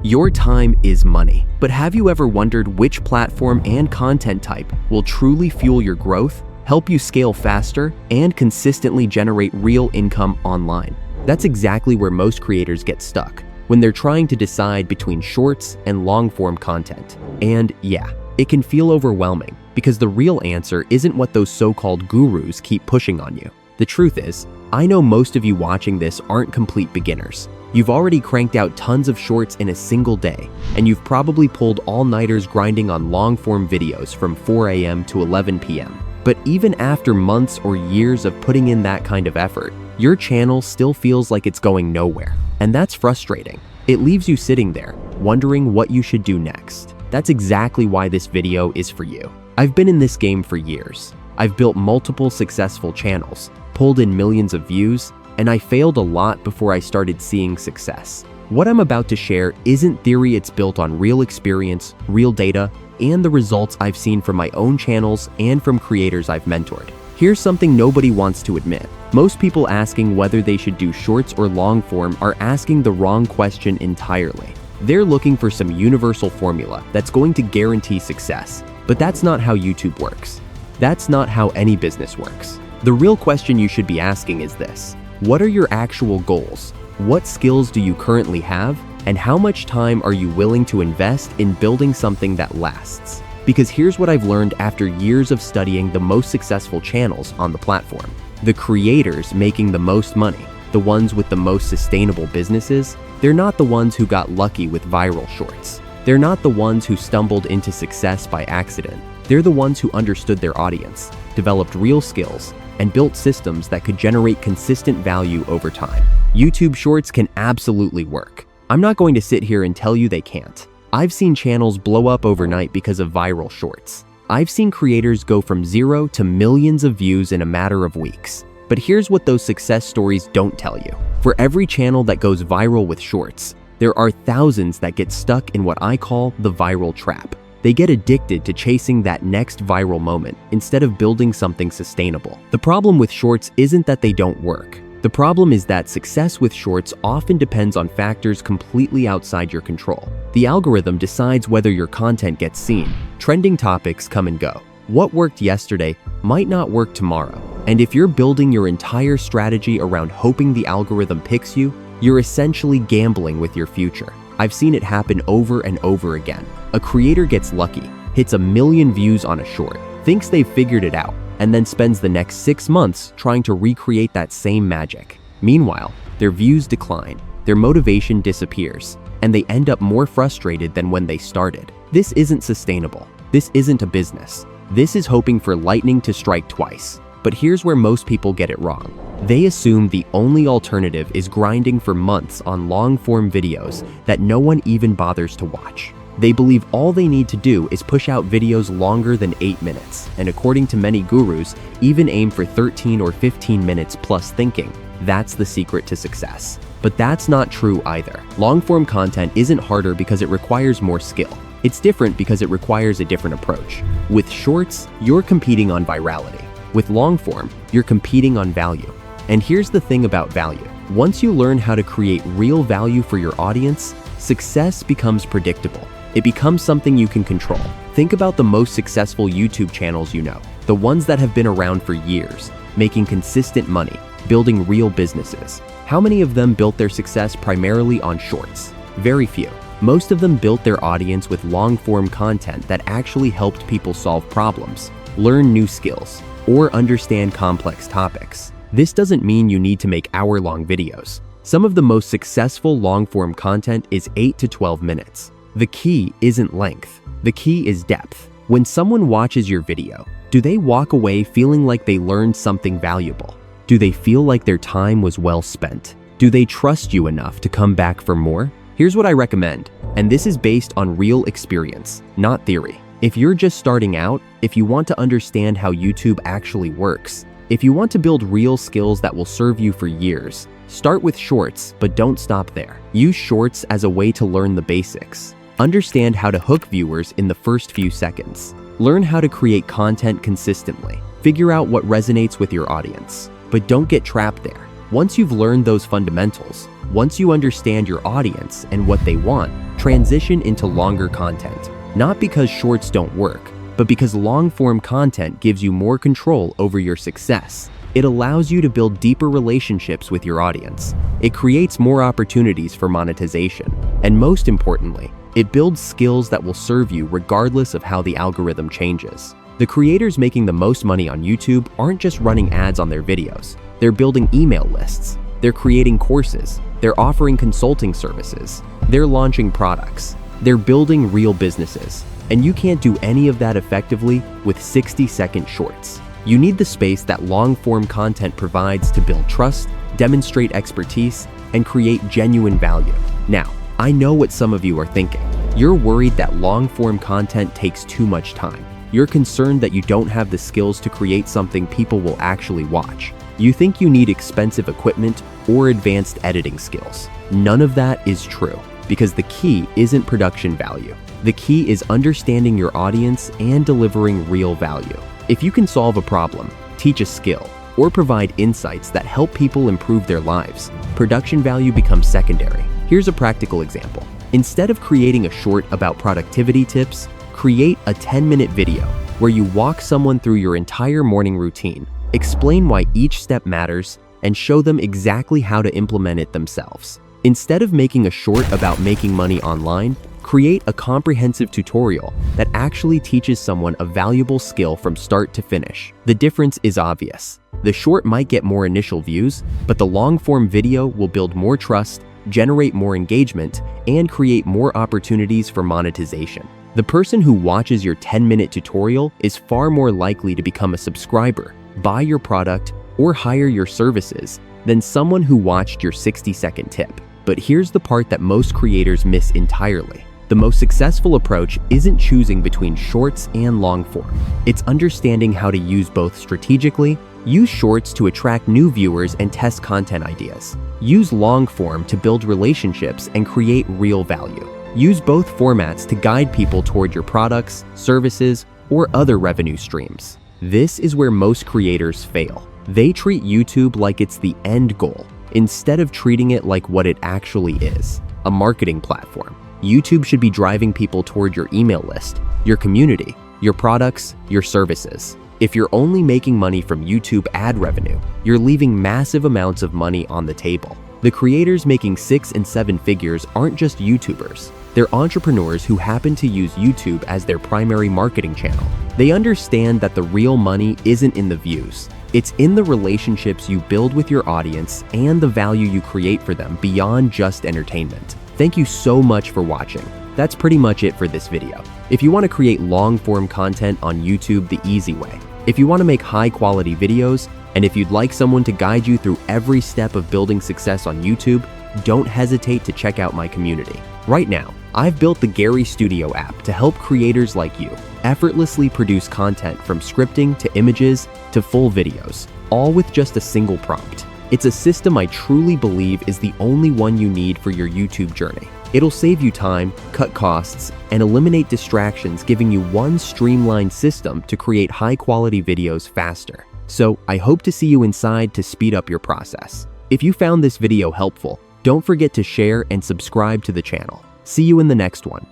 Your time is money. But have you ever wondered which platform and content type will truly fuel your growth, help you scale faster, and consistently generate real income online? That's exactly where most creators get stuck when they're trying to decide between shorts and long-form content. And yeah, it can feel overwhelming because the real answer isn't what those so-called gurus keep pushing on you. The truth is, I know most of you watching this aren't complete beginners. You've already cranked out tons of shorts in a single day, and you've probably pulled all-nighters grinding on long-form videos from 4 a.m. to 11 p.m. But even after months or years of putting in that kind of effort, your channel still feels like it's going nowhere. And that's frustrating. It leaves you sitting there, wondering what you should do next. That's exactly why this video is for you. I've been in this game for years. I've built multiple successful channels, pulled in millions of views, and I failed a lot before I started seeing success. What I'm about to share isn't theory, it's built on real experience, real data, and the results I've seen from my own channels and from creators I've mentored. Here's something nobody wants to admit. Most people asking whether they should do shorts or long form are asking the wrong question entirely. They're looking for some universal formula that's going to guarantee success. But that's not how YouTube works. That's not how any business works. The real question you should be asking is this: what are your actual goals? What skills do you currently have? And how much time are you willing to invest in building something that lasts? Because here's what I've learned after years of studying the most successful channels on the platform. The creators making the most money, the ones with the most sustainable businesses, they're not the ones who got lucky with viral shorts. They're not the ones who stumbled into success by accident. They're the ones who understood their audience, developed real skills, and built systems that could generate consistent value over time. YouTube Shorts can absolutely work. I'm not going to sit here and tell you they can't. I've seen channels blow up overnight because of viral shorts. I've seen creators go from 0 to millions of views in a matter of weeks. But here's what those success stories don't tell you. For every channel that goes viral with shorts, there are thousands that get stuck in what I call the viral trap. They get addicted to chasing that next viral moment instead of building something sustainable. The problem with shorts isn't that they don't work. The problem is that success with shorts often depends on factors completely outside your control. The algorithm decides whether your content gets seen. Trending topics come and go. What worked yesterday might not work tomorrow. And if you're building your entire strategy around hoping the algorithm picks you, you're essentially gambling with your future. I've seen it happen over and over again. A creator gets lucky, hits 1 million views on a short, thinks they've figured it out, and then spends the next 6 months trying to recreate that same magic. Meanwhile, their views decline, their motivation disappears, and they end up more frustrated than when they started. This isn't sustainable. This isn't a business. This is hoping for lightning to strike twice. But here's where most people get it wrong. They assume the only alternative is grinding for months on long-form videos that no one even bothers to watch. They believe all they need to do is push out videos longer than 8 minutes, and according to many gurus, even aim for 13 or 15 minutes plus, thinking that's the secret to success. But that's not true either. Long-form content isn't harder because it requires more skill. It's different because it requires a different approach. With shorts, you're competing on virality. With long-form, you're competing on value. And here's the thing about value. Once you learn how to create real value for your audience, success becomes predictable. It becomes something you can control. Think about the most successful YouTube channels you know, the ones that have been around for years, making consistent money, building real businesses. How many of them built their success primarily on shorts? Very few. Most of them built their audience with long-form content that actually helped people solve problems, learn new skills, or understand complex topics. This doesn't mean you need to make hour-long videos. Some of the most successful long-form content is 8 to 12 minutes. The key isn't length. The key is depth. When someone watches your video, do they walk away feeling like they learned something valuable? Do they feel like their time was well spent? Do they trust you enough to come back for more? Here's what I recommend, and this is based on real experience, not theory. If you're just starting out, if you want to understand how YouTube actually works, if you want to build real skills that will serve you for years, start with shorts, but don't stop there. Use shorts as a way to learn the basics. Understand how to hook viewers in the first few seconds. Learn how to create content consistently. Figure out what resonates with your audience. But don't get trapped there. Once you've learned those fundamentals, once you understand your audience and what they want, Transition into longer content, not because shorts don't work, but because long-form content gives you more control over your success. It allows you to build deeper relationships with your audience. It creates more opportunities for monetization. And most importantly, it builds skills that will serve you regardless of how the algorithm changes. The creators making the most money on YouTube aren't just running ads on their videos. They're building email lists. They're creating courses. They're offering consulting services. They're launching products. They're building real businesses. And you can't do any of that effectively with 60-second shorts. You need the space that long-form content provides to build trust, demonstrate expertise, and create genuine value. Now, I know what some of you are thinking. You're worried that long-form content takes too much time. You're concerned that you don't have the skills to create something people will actually watch. You think you need expensive equipment or advanced editing skills. None of that is true, because the key isn't production value. The key is understanding your audience and delivering real value. If you can solve a problem, teach a skill, or provide insights that help people improve their lives, production value becomes secondary. Here's a practical example. Instead of creating a short about productivity tips, create a 10-minute video where you walk someone through your entire morning routine, explain why each step matters, and show them exactly how to implement it themselves. Instead of making a short about making money online, create a comprehensive tutorial that actually teaches someone a valuable skill from start to finish. The difference is obvious. The short might get more initial views, but the long-form video will build more trust, generate more engagement, and create more opportunities for monetization. The person who watches your 10-minute tutorial is far more likely to become a subscriber, buy your product, or hire your services than someone who watched your 60-second tip. But here's the part that most creators miss entirely. The most successful approach isn't choosing between shorts and long form. It's understanding how to use both strategically. Use shorts to attract new viewers and test content ideas. Use long form to build relationships and create real value. Use both formats to guide people toward your products, services, or other revenue streams. This is where most creators fail. They treat YouTube like it's the end goal, instead of treating it like what it actually is, a marketing platform. YouTube should be driving people toward your email list, your community, your products, your services. If you're only making money from YouTube ad revenue, you're leaving massive amounts of money on the table. The creators making 6 and 7 figures aren't just YouTubers. They're entrepreneurs who happen to use YouTube as their primary marketing channel. They understand that the real money isn't in the views. It's in the relationships you build with your audience and the value you create for them beyond just entertainment. Thank you so much for watching. That's pretty much it for this video. If you want to create long-form content on YouTube the easy way, if you want to make high-quality videos, and if you'd like someone to guide you through every step of building success on YouTube, don't hesitate to check out my community. Right now, I've built the Gary Studio app to help creators like you effortlessly produce content from scripting to images to full videos, all with just a single prompt. It's a system I truly believe is the only one you need for your YouTube journey. It'll save you time, cut costs, and eliminate distractions, giving you one streamlined system to create high-quality videos faster. So I hope to see you inside to speed up your process. If you found this video helpful, don't forget to share and subscribe to the channel. See you in the next one.